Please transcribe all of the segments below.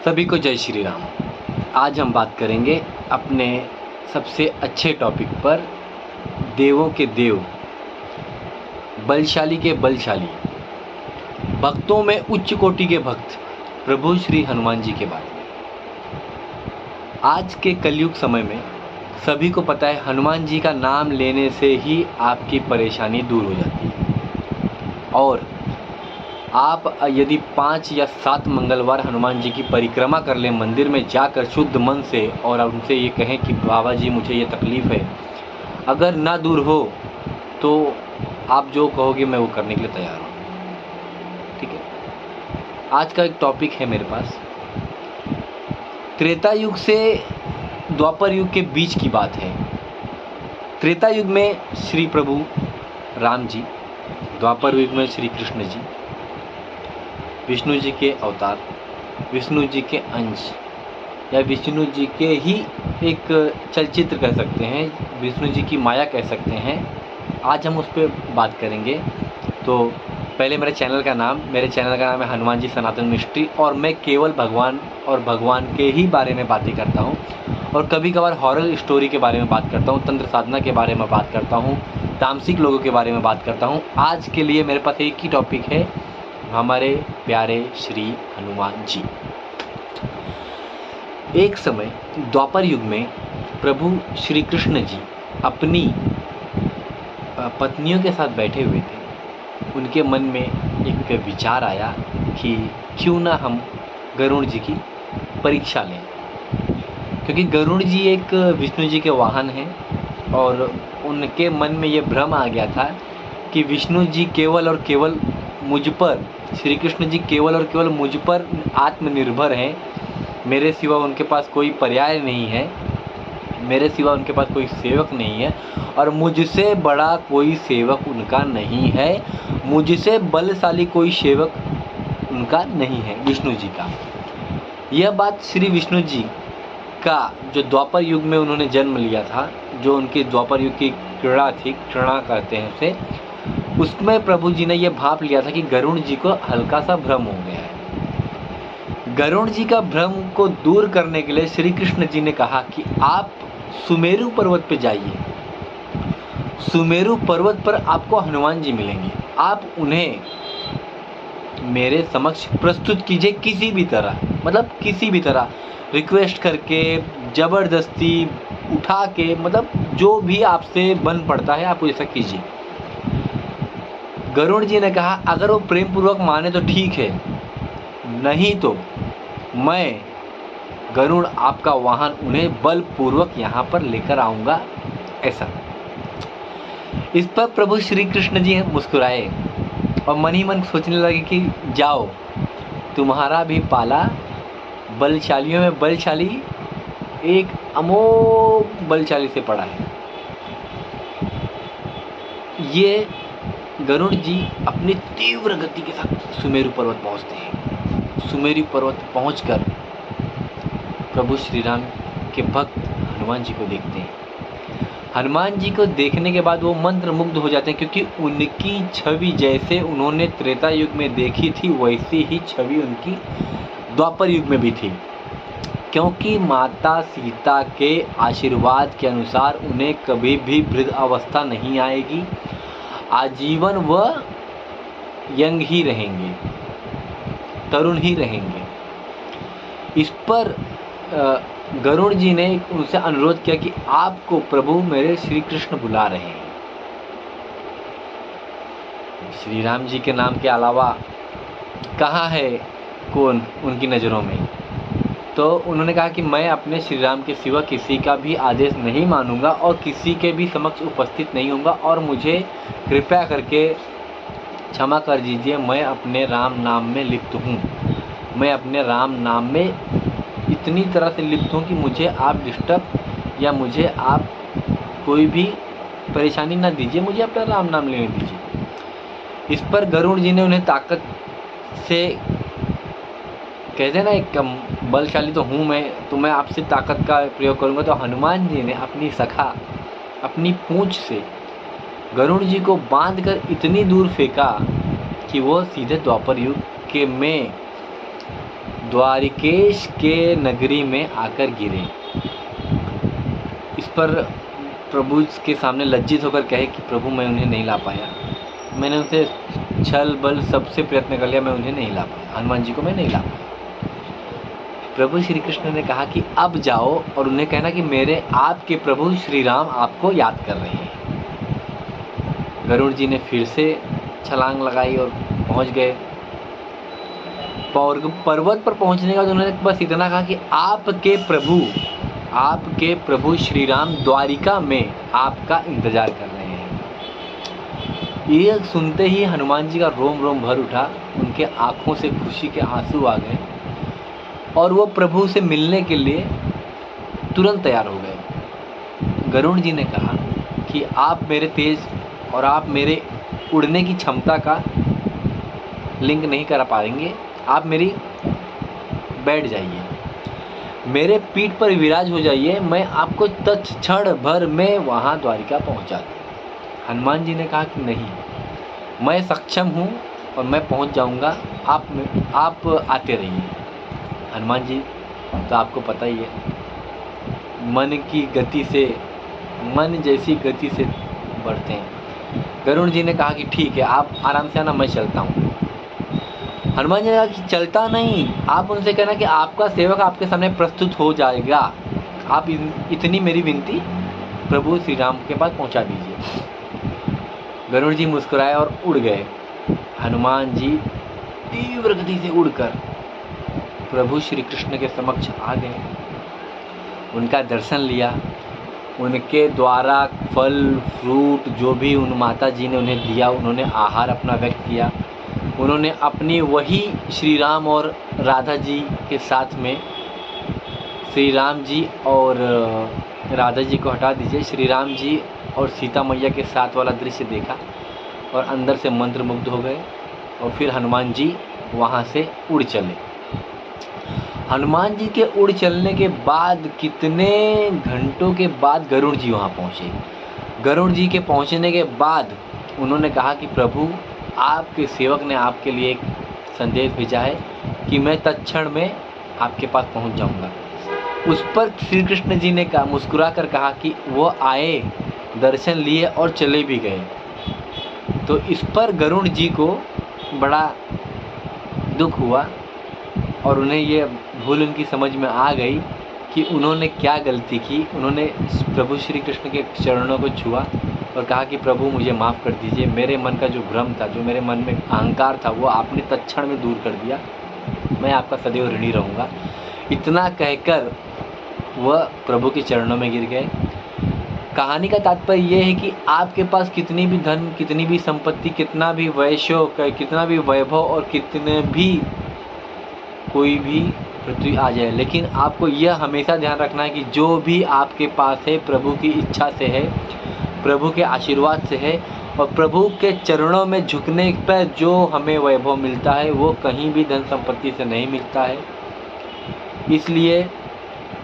सभी को जय श्री राम। आज हम बात करेंगे अपने सबसे अच्छे टॉपिक पर, देवों के देव, बलशाली के बलशाली, भक्तों में उच्च कोटि के भक्त प्रभु श्री हनुमान जी के बारे में। आज के कलयुग समय में सभी को पता है, हनुमान जी का नाम लेने से ही आपकी परेशानी दूर हो जाती है। और आप यदि 5 या 7 मंगलवार हनुमान जी की परिक्रमा कर लें मंदिर में जाकर शुद्ध मन से, और उनसे ये कहें कि बाबा जी मुझे ये तकलीफ़ है, अगर ना दूर हो तो आप जो कहोगे मैं वो करने के लिए तैयार हूँ। ठीक है। आज का एक टॉपिक है मेरे पास, त्रेता युग से द्वापर युग के बीच की बात है। त्रेता युग में श्री प्रभु राम जी, द्वापर युग में श्री कृष्ण जी, विष्णु जी के अवतार, विष्णु जी के अंश, या विष्णु जी के ही एक चलचित्र कह सकते हैं, विष्णु जी की माया कह सकते हैं। आज हम उस पर बात करेंगे। तो पहले मेरे चैनल का नाम है हनुमान जी सनातन मिस्ट्री, और मैं केवल भगवान और भगवान के ही बारे में बातें करता हूँ, और कभी कभार हॉरर स्टोरी के बारे में बात करता हूँ, तंत्र साधना के बारे में बात करता हूँ, तामसिक लोगों के बारे में बात करता हूँ। आज के लिए मेरे पास एक ही टॉपिक है, हमारे प्यारे श्री हनुमान जी। एक समय द्वापर युग में प्रभु श्री कृष्ण जी अपनी पत्नियों के साथ बैठे हुए थे। उनके मन में एक विचार आया कि क्यों ना हम गरुड़ जी की परीक्षा लें, क्योंकि गरुड़ जी एक विष्णु जी के वाहन हैं, और उनके मन में ये भ्रम आ गया था कि विष्णु जी केवल और केवल मुझ पर, श्री कृष्ण जी केवल और केवल मुझ पर आत्मनिर्भर हैं, मेरे सिवा उनके पास कोई पर्याय नहीं है, मेरे सिवा उनके पास कोई सेवक नहीं है, और मुझसे बड़ा कोई सेवक उनका नहीं है, मुझसे बलशाली कोई सेवक उनका नहीं है, विष्णु जी का। यह बात श्री विष्णु जी का जो द्वापर युग में उन्होंने जन्म लिया था, जो उनके द्वापर युग की क्रीड़ा थी, क्रीड़ा कहते हैं उसे, उसमें प्रभु जी ने यह भाप लिया था कि गरुड़ जी को हल्का सा भ्रम हो गया है। गरुड़ जी का भ्रम को दूर करने के लिए श्री कृष्ण जी ने कहा कि आप सुमेरु पर्वत पे जाइए, सुमेरु पर्वत पर आपको हनुमान जी मिलेंगे, आप उन्हें मेरे समक्ष प्रस्तुत कीजिए, किसी भी तरह, मतलब किसी भी तरह, रिक्वेस्ट करके, ज़बरदस्ती उठा के, मतलब जो भी आपसे बन पड़ता है आप ऐसा कीजिए। गरुड़ जी ने कहा अगर वो प्रेम पूर्वक माने तो ठीक है, नहीं तो मैं गरुड़ आपका वाहन उन्हें बलपूर्वक यहाँ पर लेकर आऊँगा। ऐसा। इस पर प्रभु श्री कृष्ण जी मुस्कुराए और मन ही मन सोचने लगे कि जाओ, तुम्हारा भी पाला बलशालियों में बलशाली एक अमोघ बलशाली से पड़ा है। ये गरुड़ जी अपनी तीव्र गति के साथ सुमेरु पर्वत पहुंचते हैं। सुमेरु पर्वत पहुंचकर प्रभु श्री राम के भक्त हनुमान जी को देखते हैं। हनुमान जी को देखने के बाद वो मंत्र मुग्ध हो जाते हैं, क्योंकि उनकी छवि जैसे उन्होंने त्रेता युग में देखी थी वैसी ही छवि उनकी द्वापर युग में भी थी, क्योंकि माता सीता के आशीर्वाद के अनुसार उन्हें कभी भी वृद्ध अवस्था नहीं आएगी, आजीवन वह यंग ही रहेंगे, तरुण ही रहेंगे। इस पर गरुड़ जी ने उनसे अनुरोध किया कि आपको प्रभु मेरे श्री कृष्ण बुला रहे हैं। श्री राम जी के नाम के अलावा कहाँ है कौन उनकी नज़रों में? तो उन्होंने कहा कि मैं अपने श्री राम के सिवा किसी का भी आदेश नहीं मानूंगा और किसी के भी समक्ष उपस्थित नहीं होऊंगा, और मुझे कृपया करके क्षमा कर दीजिए, मैं अपने राम नाम में लिप्त हूँ, मैं अपने राम नाम में इतनी तरह से लिप्त हूँ कि मुझे आप डिस्टर्ब या मुझे आप कोई भी परेशानी ना दीजिए, मुझे अपना राम नाम लेने दीजिए। इस पर गरुड़ जी ने उन्हें ताकत से, कहते हैं ना एक बलशाली तो हूँ मैं, तो मैं आपसे ताकत का प्रयोग करूँगा। तो हनुमान जी ने अपनी सखा, अपनी पूंछ से गरुड़ जी को बांधकर इतनी दूर फेंका कि वो सीधे द्वापर युग के में द्वारिकेश के नगरी में आकर गिरे। इस पर प्रभु के सामने लज्जित होकर कहे कि प्रभु मैं उन्हें नहीं ला पाया, मैंने उनसे छल बल सबसे प्रयत्न कर लिया, मैं उन्हें नहीं ला पाया, हनुमान जी को मैं नहीं ला पाया। प्रभु श्री कृष्ण ने कहा कि अब जाओ और उन्हें कहना कि मेरे आपके प्रभु श्री राम आपको याद कर रहे हैं। गरुड़ जी ने फिर से छलांग लगाई और पहुंच गए। पर्वत पर पहुंचने के बाद उन्होंने बस इतना कहा कि आपके प्रभु श्री राम द्वारिका में आपका इंतजार कर रहे हैं। ये सुनते ही हनुमान जी का रोम रोम भर उठा, उनके आंखों से खुशी के आंसू आ गए और वो प्रभु से मिलने के लिए तुरंत तैयार हो गए। गरुड़ जी ने कहा कि आप मेरे तेज और आप मेरे उड़ने की क्षमता का लिंक नहीं कर पाएंगे, आप मेरी बैठ जाइए, मेरे पीठ पर विराज हो जाइए, मैं आपको तत्क्षण भर में वहाँ द्वारिका पहुँचा दूँ। हनुमान जी ने कहा कि नहीं, मैं सक्षम हूँ और मैं पहुँच जाऊँगा, आप आते रहिए। हनुमान जी तो आपको पता ही है, मन जैसी गति से बढ़ते हैं। गरुड़ जी ने कहा कि ठीक है, आप आराम से आना, मैं चलता हूँ। हनुमान जी ने कहा कि चलता नहीं, आप उनसे कहना कि आपका सेवक आपके सामने प्रस्तुत हो जाएगा, आप इतनी मेरी विनती प्रभु श्री राम के पास पहुंचा दीजिए। गरुड़ जी मुस्कुराए और उड़ गए। हनुमान जी तीव्र गति से उड़कर प्रभु श्री कृष्ण के समक्ष आ गए, उनका दर्शन लिया, उनके द्वारा फल फ्रूट जो भी उन माता जी ने उन्हें दिया, उन्होंने आहार अपना व्यक्त किया। उन्होंने अपनी वही श्री राम और राधा जी के साथ में, श्री राम जी और राधा जी को हटा दीजिए, श्री राम जी और सीता मैया के साथ वाला दृश्य देखा और अंदर से मंत्रमुग्ध हो गए। और फिर हनुमान जी वहाँ से उड़ चले। हनुमान जी के उड़ चलने के बाद कितने घंटों के बाद गरुड़ जी वहाँ पहुँचे। गरुड़ जी के पहुँचने के बाद उन्होंने कहा कि प्रभु, आपके सेवक ने आपके लिए एक संदेश भेजा है कि मैं तत्क्षण में आपके पास पहुंच जाऊंगा। उस पर श्री कृष्ण जी ने कहा, मुस्कुरा कर कहा कि वो आए, दर्शन लिए और चले भी गए। तो इस पर गरुड़ जी को बड़ा दुख हुआ और उन्हें ये भूल उनकी समझ में आ गई कि उन्होंने क्या गलती की। उन्होंने प्रभु श्री कृष्ण के चरणों को छुआ और कहा कि प्रभु मुझे माफ़ कर दीजिए, मेरे मन का जो भ्रम था, जो मेरे मन में अहंकार था, वो आपने तत्क्षण में दूर कर दिया, मैं आपका सदैव ऋणी रहूँगा। इतना कहकर वह प्रभु के चरणों में गिर गए। कहानी का तात्पर्य यह है कि आपके पास कितनी भी धन, कितनी भी संपत्ति, कितना भी कितना भी वैभव और कितने भी कोई भी पृथ्वी आ जाए, लेकिन आपको यह हमेशा ध्यान रखना है कि जो भी आपके पास है प्रभु की इच्छा से है, प्रभु के आशीर्वाद से है, और प्रभु के चरणों में झुकने पर जो हमें वैभव मिलता है वो कहीं भी धन संपत्ति से नहीं मिलता है। इसलिए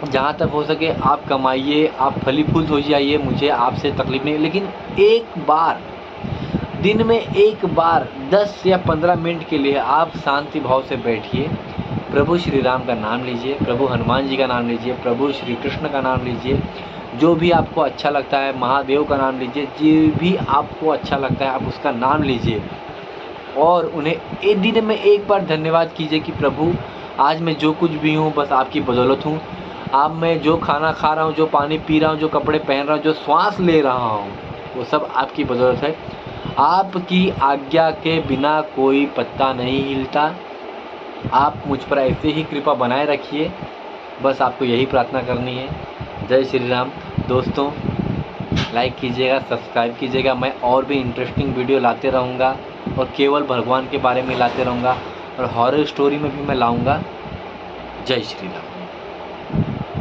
जहाँ तक हो सके आप कमाइए, आप फलीभूत हो जाइए, मुझे आपसे तकलीफ नहीं, लेकिन एक बार दिन में एक बार 10 या 15 मिनट के लिए आप शांति भाव से बैठिए, प्रभु श्री राम का नाम लीजिए, प्रभु हनुमान जी का नाम लीजिए, प्रभु श्री कृष्ण का नाम लीजिए, जो भी आपको अच्छा लगता है, महादेव का नाम लीजिए, जो भी आपको अच्छा लगता है आप उसका नाम लीजिए और उन्हें एक दिन में एक बार धन्यवाद कीजिए कि प्रभु आज मैं जो कुछ भी हूँ बस आपकी बदौलत हूँ। अब मैं जो खाना खा रहा हूँ, जो पानी पी रहा हूँ, जो कपड़े पहन रहा हूँ, जो श्वास ले रहा हूँ, वो सब आपकी बदौलत है। आपकी आज्ञा के बिना कोई पत्ता नहीं हिलता। आप मुझ पर ऐसे ही कृपा बनाए रखिए, बस आपको यही प्रार्थना करनी है। जय श्री राम। दोस्तों, लाइक कीजिएगा, सब्सक्राइब कीजिएगा। मैं और भी इंटरेस्टिंग वीडियो लाते रहूँगा और केवल भगवान के बारे में लाते रहूँगा और हॉरर स्टोरी में भी मैं लाऊँगा। जय श्री राम।